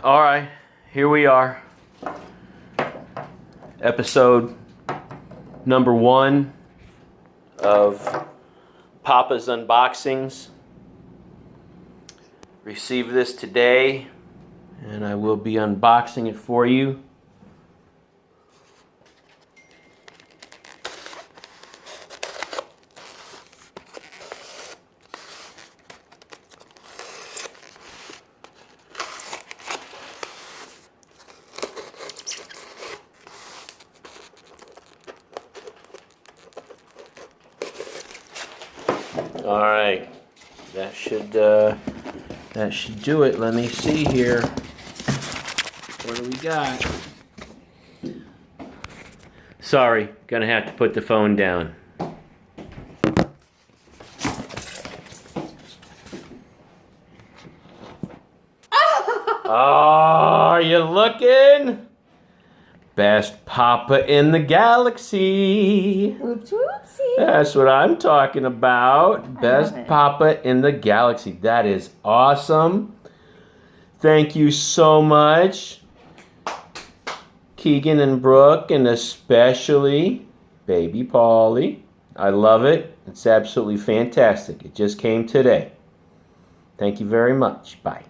All right, here we are. Episode number 1 of Poppa's Unboxings. Received this today, and I will be unboxing it for you. All right, that should do it. Let me see here. What do we got? Sorry, gonna have to put the phone down. Oh, are you looking? Best Poppa in the galaxy. Whoops, whoopsie. That's what I'm talking about. Best Poppa in the galaxy. That is awesome. Thank you so much, Keegan and Brooke, and especially baby Polly. I love it. It's absolutely fantastic. It just came today. Thank you very much. Bye.